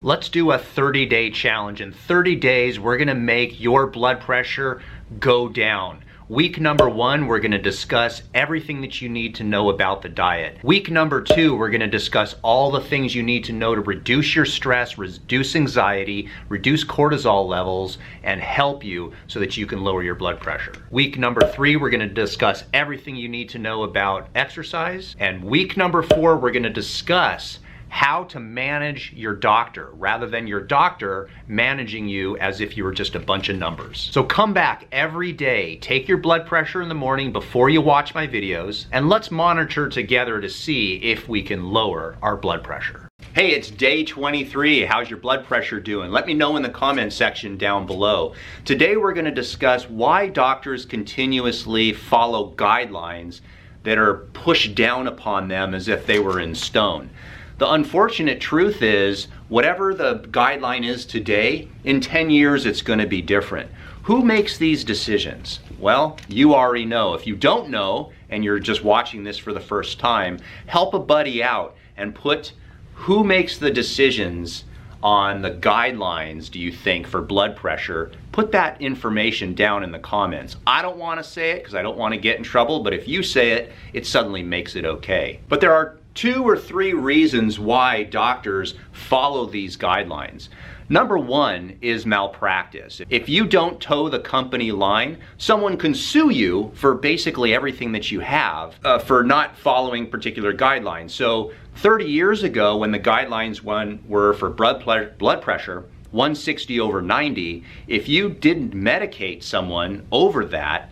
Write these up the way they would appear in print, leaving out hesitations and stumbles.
Let's do a 30-day challenge. In 30 days, we're gonna make your blood pressure go down. Week number 1, we're gonna discuss everything that you need to know about the diet. Week number 2, we're gonna discuss all the things you need to know to reduce your stress, reduce anxiety, reduce cortisol levels, and help you so that you can lower your blood pressure. Week number 3, we're gonna discuss everything you need to know about exercise. And week number 4, we're gonna discuss how to manage your doctor rather than your doctor managing you as if you were just a bunch of numbers. So come back every day, take your blood pressure in the morning before you watch my videos, and let's monitor together to see if we can lower our blood pressure. Hey, it's day 23. How's your blood pressure doing? Let me know in the comment section down below. Today we're going to discuss why doctors continuously follow guidelines that are pushed down upon them as if they were in stone. The unfortunate truth is, whatever the guideline is today, in 10 years it's going to be different. Who makes these decisions? Well, you already know. If you don't know, and you're just watching this for the first time, help a buddy out and put who makes the decisions on the guidelines, do you think, for blood pressure. Put that information down in the comments. I don't want to say it because I don't want to get in trouble, but if you say it, it suddenly makes it okay. But there are 2 or 3 reasons why doctors follow these guidelines. Number 1 is malpractice. If you don't toe the company line, someone can sue you for basically everything that you have for not following particular guidelines. So 30 years ago, when the guidelines were for blood pressure, 160/90, if you didn't medicate someone over that,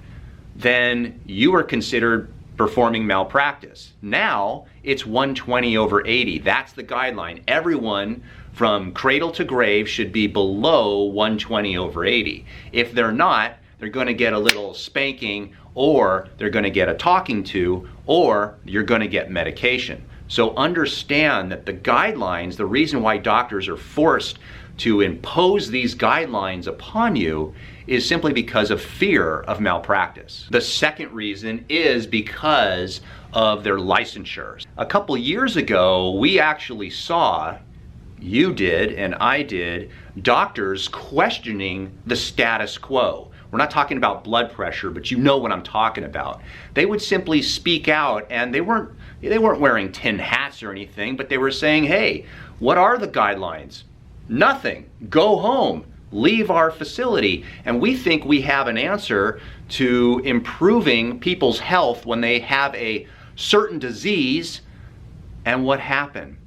then you were considered performing malpractice. Now it's 120/80. That's the guideline. Everyone from cradle to grave should be below 120/80. If they're not, they're going to get a little spanking, or they're going to get a talking to, or you're going to get medication. So understand that the guidelines, the reason why doctors are forced to impose these guidelines upon you is simply because of fear of malpractice. The second reason is because of their licensure. A couple years ago, we actually saw, you did and I did, doctors questioning the status quo. We're not talking about blood pressure, but you know what I'm talking about. They would simply speak out, and they weren't wearing tin hats or anything, but they were saying, hey, what are the guidelines? Nothing. Go home. Leave our facility. And we think we have an answer to improving people's health when they have a certain disease. And what happened?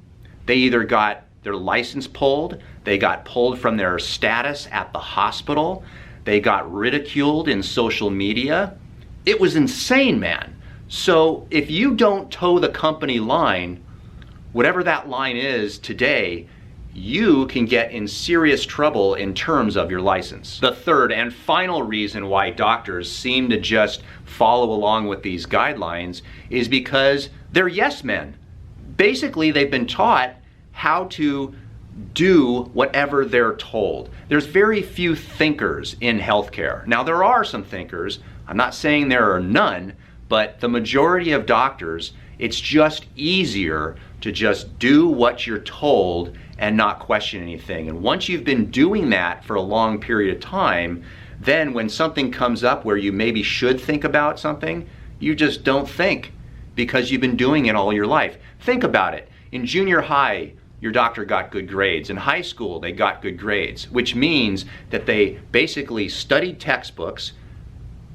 They either got their license pulled, they got pulled from their status at the hospital, they got ridiculed in social media. It was insane, man. So if you don't toe the company line, whatever that line is today, you can get in serious trouble in terms of your license. The third and final reason why doctors seem to just follow along with these guidelines is because they're yes men. Basically, they've been taught how to do whatever they're told. There's very few thinkers in healthcare. Now, there are some thinkers. I'm not saying there are none, but the majority of doctors, it's just easier to just do what you're told and not question anything. And once you've been doing that for a long period of time, then when something comes up where you maybe should think about something, you just don't think because you've been doing it all your life. Think about it. In junior high, your doctor got good grades. In high school, they got good grades, which means that they basically studied textbooks,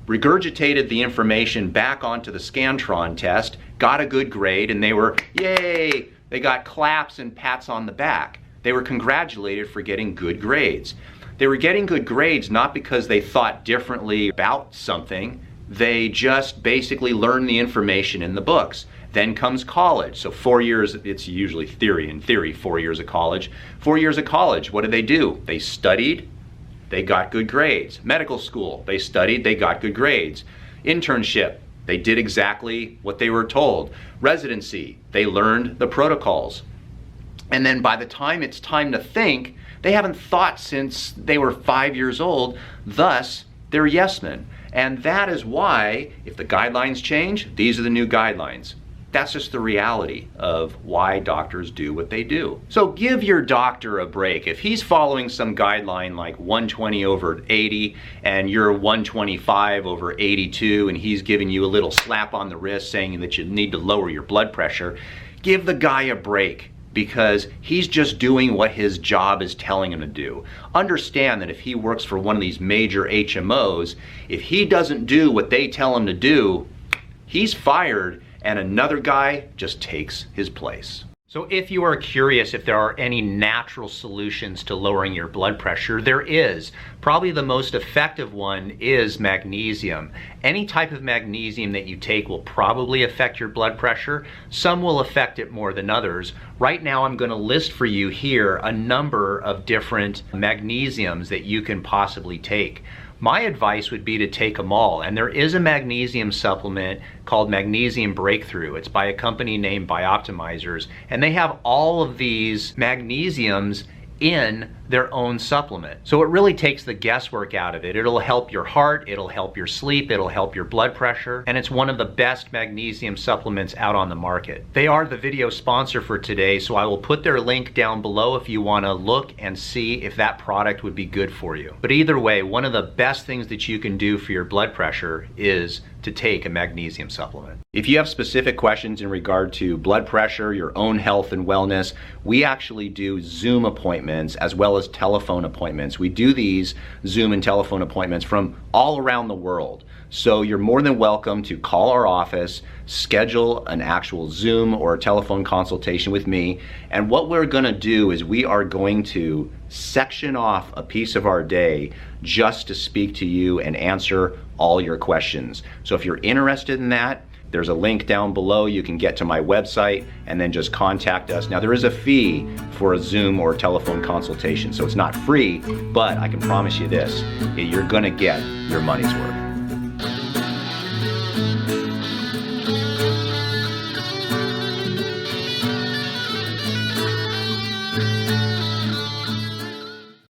regurgitated the information back onto the Scantron test, got a good grade, and they were, yay, they got claps and pats on the back. They were congratulated for getting good grades. They were getting good grades not because they thought differently about something. They just basically learned the information in the books. Then comes college. So 4 years, it's usually theory. In theory, 4 years of college. 4 years of college, what did they do? They studied, they got good grades. Medical school, they studied, they got good grades. Internship, they did exactly what they were told. Residency, they learned the protocols. And then by the time it's time to think, they haven't thought since they were 5 years old, thus they're yes men. And that is why, if the guidelines change, these are the new guidelines. That's just the reality of why doctors do what they do. So give your doctor a break. If he's following some guideline like 120 over 80 and you're 125 over 82 and he's giving you a little slap on the wrist saying that you need to lower your blood pressure, give the guy a break, because he's just doing what his job is telling him to do. Understand that if he works for one of these major HMOs, if he doesn't do what they tell him to do, he's fired and another guy just takes his place. So if you are curious if there are any natural solutions to lowering your blood pressure, there is. Probably the most effective one is magnesium. Any type of magnesium that you take will probably affect your blood pressure. Some will affect it more than others. Right now I'm going to list for you here a number of different magnesiums that you can possibly take. My advice would be to take them all, and there is a magnesium supplement called Magnesium Breakthrough. It's by a company named Bioptimizers, and they have all of these magnesiums in their own supplement. So it really takes the guesswork out of it. It'll help your heart, it'll help your sleep, it'll help your blood pressure, and it's one of the best magnesium supplements out on the market. They are the video sponsor for today, so I will put their link down below if you want to look and see if that product would be good for you. But either way, one of the best things that you can do for your blood pressure is to take a magnesium supplement. If you have specific questions in regard to blood pressure, your own health and wellness, we actually do Zoom appointments as well as telephone appointments. We do these Zoom and telephone appointments from all around the world. So you're more than welcome to call our office, schedule an actual Zoom or a telephone consultation with me. And what we're gonna do is we are going to section off a piece of our day just to speak to you and answer all your questions. So if you're interested in that, there's a link down below. You can get to my website and then just contact us. Now there is a fee for a Zoom or telephone consultation, so it's not free, but I can promise you this, you're gonna get your money's worth.